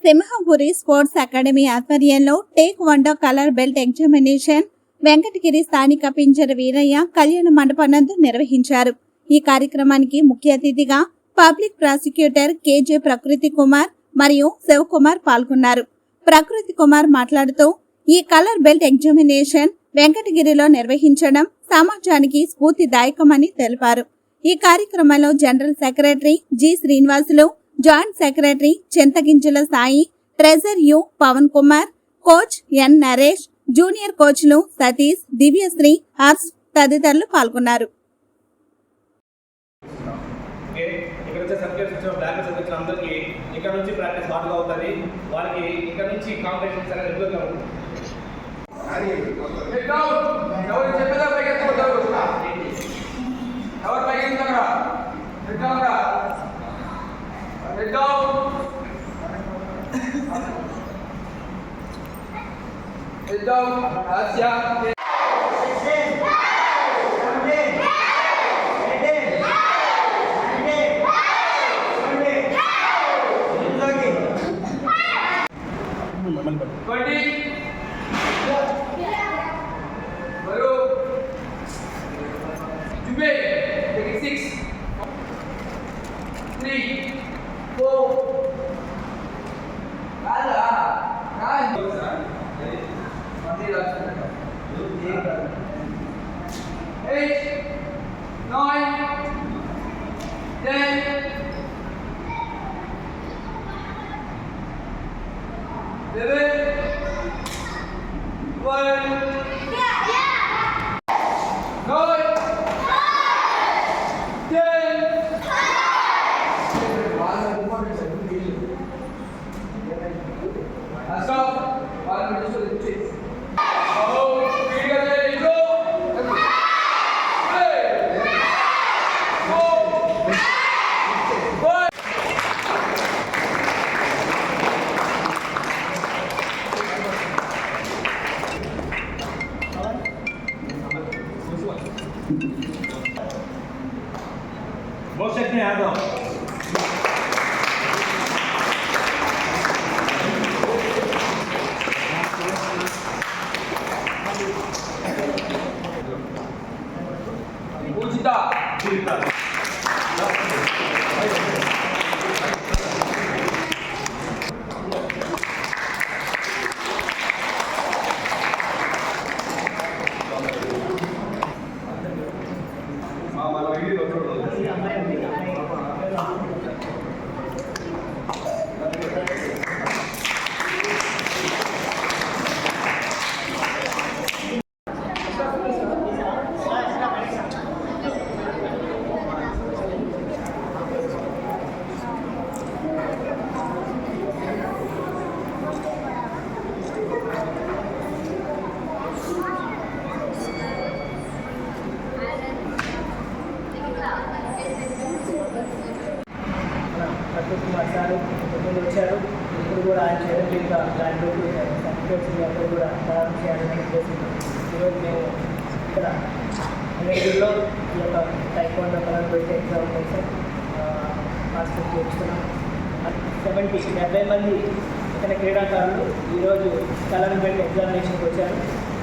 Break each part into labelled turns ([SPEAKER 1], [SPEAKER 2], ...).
[SPEAKER 1] Simhapuri sports academy ఆధ్వర్యంలో take one colour belt examination Venkatagiri స్థానిక పింజర వీరయ్య కళ్యాణ మండపం నందు నిర్వహించారు. ఈ కార్యక్రమానికి ముఖ్య అతిథిగా పబ్లిక్ ప్రాసిక్యూటర్ కేజే ప్రకృతి కుమార్ మరియు శివకుమార్ పాల్గొన్నారు. ప్రకృతి కుమార్ మాట్లాడుతూ ఈ కలర్ బెల్ట్ ఎగ్జామినేషన్ వెంకటగిరిలో నిర్వహించడం సమాజానికి స్ఫూర్తిదాయకమని తెలిపారు. ఈ కార్యక్రమంలో general secretary G Srinivasulu, joint secretary Chintaginjala Sai, treasurer U Pavan Kumar, coach N Naresh, junior కోచ్లు సతీష్, దివ్యశ్రీ, హర్ష్ తదితరులు పాల్గొన్నారు.
[SPEAKER 2] వచ్చారు. ఇప్పుడు కూడా ఆయన చేయడం ఇంకా దాంట్లో సర్టిఫికేట్స్ అక్కడ కూడా ప్రారంభం చేయాలని ఉద్దేశంతో ఈరోజు మేము ఇక్కడ వెంకటగిరిలో ఈ యొక్క taekwondo colour belt examination participate చేస్తున్నాం. 70 మంది ఇక్కడ క్రీడాకారులు ఈరోజు కలర్ బెల్ట్ ఎగ్జామినేషన్కి వచ్చారు.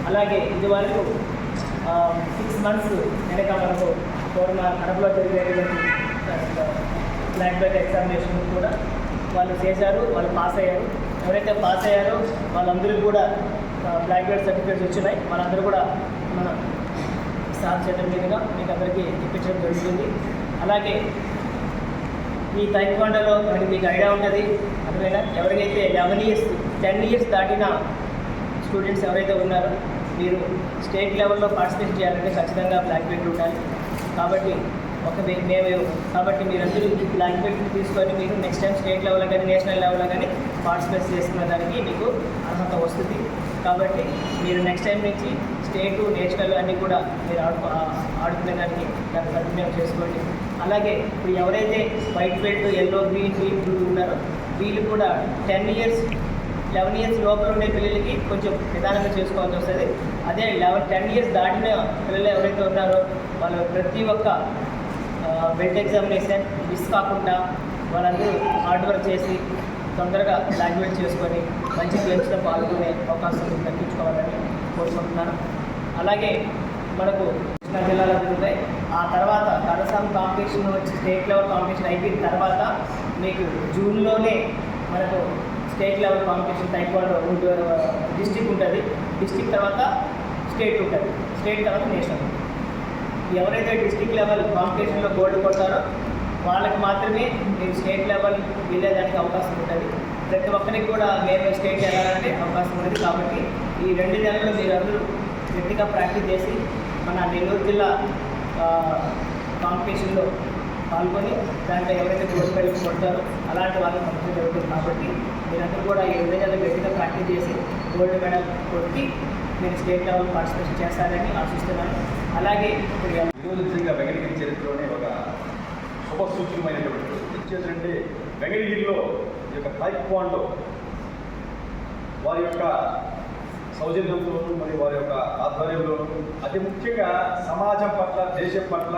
[SPEAKER 2] అలాగే ఇదివరకు 6 months వెనక మనకు కడపలో జరిగేటువంటి బ్లాక్ బెల్ట్ ఎగ్జామినేషన్ కూడా వాళ్ళు చేశారు, వాళ్ళు పాస్ అయ్యారు. ఎవరైతే పాస్ అయ్యారో వాళ్ళందరికీ కూడా బ్లాక్ బెల్ట్ సర్టిఫికేట్స్ వచ్చినాయి. వాళ్ళందరూ కూడా మన సార్ చేతుల మీదుగా మీకు అందరికీ ఇప్పించడం జరుగుతుంది. అలాగే ఈ టైక్వాండోలో మనకి మీకు ఐడియా ఉంటుంది, అర్థమైనా ఎవరికైతే 10 years దాటిన స్టూడెంట్స్ ఎవరైతే ఉన్నారో మీరు స్టేట్ లెవెల్లో పార్టిసిపేట్ చేయాలంటే ఖచ్చితంగా బ్లాక్ బెల్ట్ ఉండాలి. కాబట్టి కాబట్టి మీరందరూ బ్లాక్ బెల్ట్ తీసుకొని మీరు నెక్స్ట్ టైం స్టేట్ లెవెల్లో కానీ నేషనల్ లెవెల్లో కానీ పార్టిసిపేట్ చేసుకునే దానికి మీకు అర్హత వస్తుంది. కాబట్టి మీరు నెక్స్ట్ టైం నుంచి స్టేట్ నేషనల్ అన్నీ కూడా మీరు ఆడుకునే దానికి దాన్ని సద్వినియోగం చేసుకోండి. అలాగే ఇప్పుడు ఎవరైతే white belt, yellow, green blue ఉన్నారో వీళ్ళు కూడా 10 years 11 years లోపల ఉండే పిల్లలకి కొంచెం నిదానంగా చేసుకోవాల్సి వస్తుంది. అదే 10 years దాటిన పిల్లలు ఎవరైతే ఉన్నారో వాళ్ళు ప్రతి ఒక్క బెల్ట్ ఎగ్జామినేషన్ మిస్ కాకుండా వాళ్ళందరూ హార్డ్ వర్క్ చేసి తొందరగా గ్రాడ్యుయేట్ చేసుకొని మంచి గేమ్స్లో పాల్గొనే అవకాశం దక్కించుకోవాలని కోరుకుంటున్నాను. అలాగే మనకు కృష్ణా జిల్లాలో జరుగుతాయి. ఆ తర్వాత కరసాం కాంపిటీషన్ వచ్చి స్టేట్ లెవెల్ కాంపిటీషన్ అయిపోయిన తర్వాత మీకు జూన్లోనే మనకు state level competition taekwondo district ఉంటుంది. డిస్టిక్ తర్వాత స్టేట్ ఉంటుంది. స్టేట్ తర్వాత నేషనల్. ఎవరైతే డిస్టిక్ లెవెల్ కాంపిటీషన్లో గోల్డ్ కొడతారో వాళ్ళకి మాత్రమే మీరు స్టేట్ లెవెల్ వెళ్ళేదానికి అవకాశం ఉంటుంది. ప్రతి ఒక్కరికి కూడా మేము స్టేట్ వెళ్ళాలంటే అవకాశం ఉంటుంది. కాబట్టి ఈ 2 నెలల్లో మీరు అందరూ గట్టిగా ప్రాక్టీస్ చేసి మన నెల్లూరు జిల్లా కాంపిటీషన్లో పాల్గొని దాంట్లో ఎవరైతే గోల్డ్ మెడల్ కొడతారో అలాంటి వాళ్ళకి పంపించడం జరుగుతుంది. కాబట్టి మీరందరూ కూడా ఈ 2 నెలలు గట్టిగా ప్రాక్టీస్ చేసి గోల్డ్ మెడల్ కొట్టి మీరు స్టేట్ లెవెల్ పార్టిసిపేషన్ చేస్తారని ఆశిస్తున్నాను. అలాగే ఇప్పుడు
[SPEAKER 3] ఈరోజు నిజంగా వెంకటగిరి చరిత్రలోనే ఒక శుభసూచకమైనటువంటి చేసినట్టే వెంకటగిరిలో ఈ యొక్క టైక్వాండో వారి యొక్క సౌజన్యంలోనూ మరియు వారి యొక్క ఆధ్వర్యంలోనూ అతి ముఖ్యంగా సమాజం పట్ల దేశం పట్ల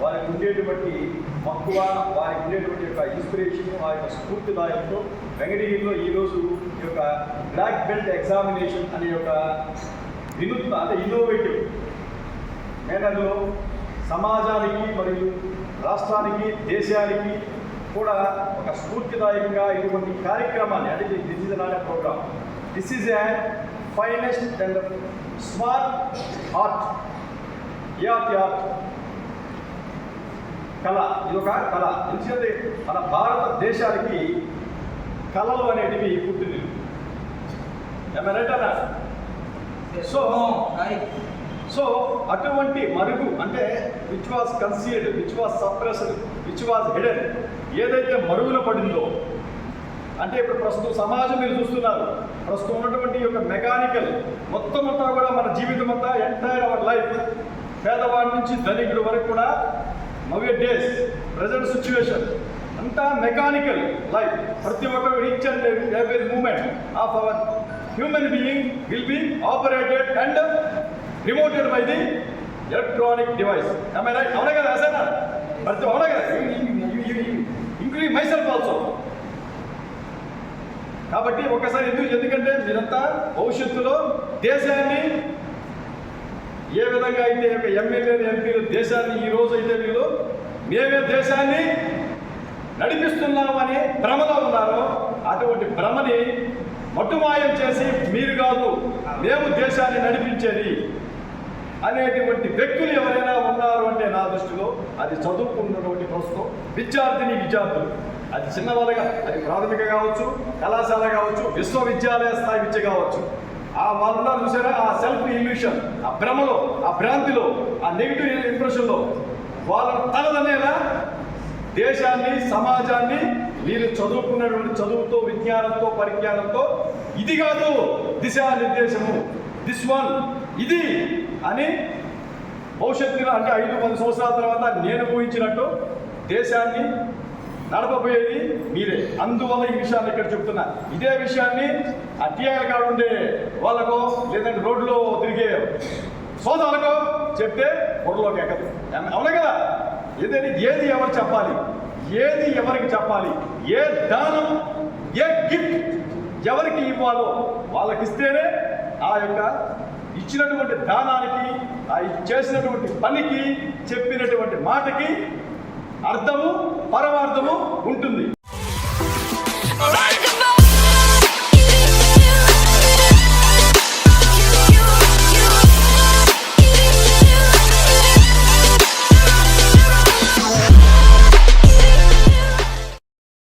[SPEAKER 3] వారికి ఉండేటువంటి మక్కువ, వారికి ఉండేటువంటి యొక్క ఇన్స్పిరేషన్, వారి యొక్క స్ఫూర్తిదాయంతో వెంకటగిరిలో ఈరోజు ఈ యొక్క బ్లాక్ బెల్ట్ ఎగ్జామినేషన్ అనే యొక్క వినూత్న అంటే ఇన్నోవేటివ్ మేనర్లో సమాజానికి మరియు రాష్ట్రానికి దేశానికి కూడా ఒక స్ఫూర్తిదాయకంగా ఇటువంటి కార్యక్రమాన్ని అంటే this is not a programme, this is a finest and smart art. A art? కళ. ఇది ఒక కళ. ఎందుకంటే మన భారతదేశానికి కళలు అనేటివి పుట్టినవి. సో అటువంటి మరుగు అంటే which was concealed, which was suppressed, which was hidden, ఏదైతే మరుగున పడిందో అంటే ఇప్పుడు ప్రస్తుతం సమాజం మీరు చూస్తున్నారు. ప్రస్తుతం ఉన్నటువంటి యొక్క మెకానికల్ మొత్తం అంతా కూడా మన జీవితం అంతా ఎంటైర్ అవర్ లైఫ్ పేదవాడి నుంచి ధనికుడి వరకు కూడా నవ్వే డేస్ ప్రజెంట్ సిచ్యువేషన్ అంతా మెకానికల్ లైఫ్. ప్రతి ఒక్కరు each and every moment of our human being will be operated and remoted by the electronic device. అవునా కదా అసలు ప్రతి అవునా కదా, ఇంక్లూడింగ్ మైసెల్ఫ్ ఆల్సో. కాబట్టి ఒకసారి ఎందుకంటే మీరంతా భవిష్యత్తులో దేశాన్ని ఏ విధంగా అయితే ఎమ్మెల్యేలు ఎంపీలు దేశాన్ని ఈ రోజు అయితే వీళ్ళు మేమే దేశాన్ని నడిపిస్తున్నామని భ్రమలో ఉన్నారో అటువంటి భ్రమని మట్టుమాయం చేసి మీరు కాదు మేము దేశాన్ని నడిపించేది అనేటువంటి వ్యక్తులు ఎవరైనా ఉన్నారు అంటే నా దృష్టిలో అది చదువుకున్నటువంటి ప్రస్తుతం విద్యార్థులు, అది చిన్నవాళ్ళగా, అది ప్రాథమిక కావచ్చు, కళాశాల కావచ్చు, విశ్వవిద్యాలయ స్థాయి విద్య కావచ్చు. ఆ వాళ్ళ చూసారా ఆ సెల్ఫ్ ఇల్యూషన్, ఆ భ్రమలో, ఆ భ్రాంతిలో, ఆ నెగిటివ్ ఇంప్రెషన్లో వాళ్ళని తలదనేలా దేశాన్ని సమాజాన్ని మీరు చదువుకున్నటువంటి చదువుతో విజ్ఞానంతో పరిజ్ఞానంతో ఇది కాదు దిశానిర్దేశము, దిస్ వన్ ఇది అని భవిష్యత్తులో అంటే 5-10 సంవత్సరాల తర్వాత నేను ఊహించినట్టు దేశాన్ని నడపబోయేది మీరే. అందువల్ల ఈ విషయాన్ని ఇక్కడ చెప్తున్నా. ఇదే విషయాన్ని ఆ టీఆర్ కాడ ఉండే వాళ్ళకో లేదంటే రోడ్లో తిరిగే సోదరులకో చెప్తే బుర్రలోకి ఎక్కదు. అవునా కదా? ఏది ఎవరు చెప్పాలి, ఏది ఎవరికి చెప్పాలి, ఏ దానం ఏ గిఫ్ట్ ఎవరికి ఇవ్వాలో వాళ్ళకి ఇస్తేనే ఆ యొక్క ఇచ్చినటువంటి దానానికి, ఆ చేసినటువంటి పనికి, చెప్పినటువంటి మాటకి అర్థము పరమార్థము ఉంటుంది.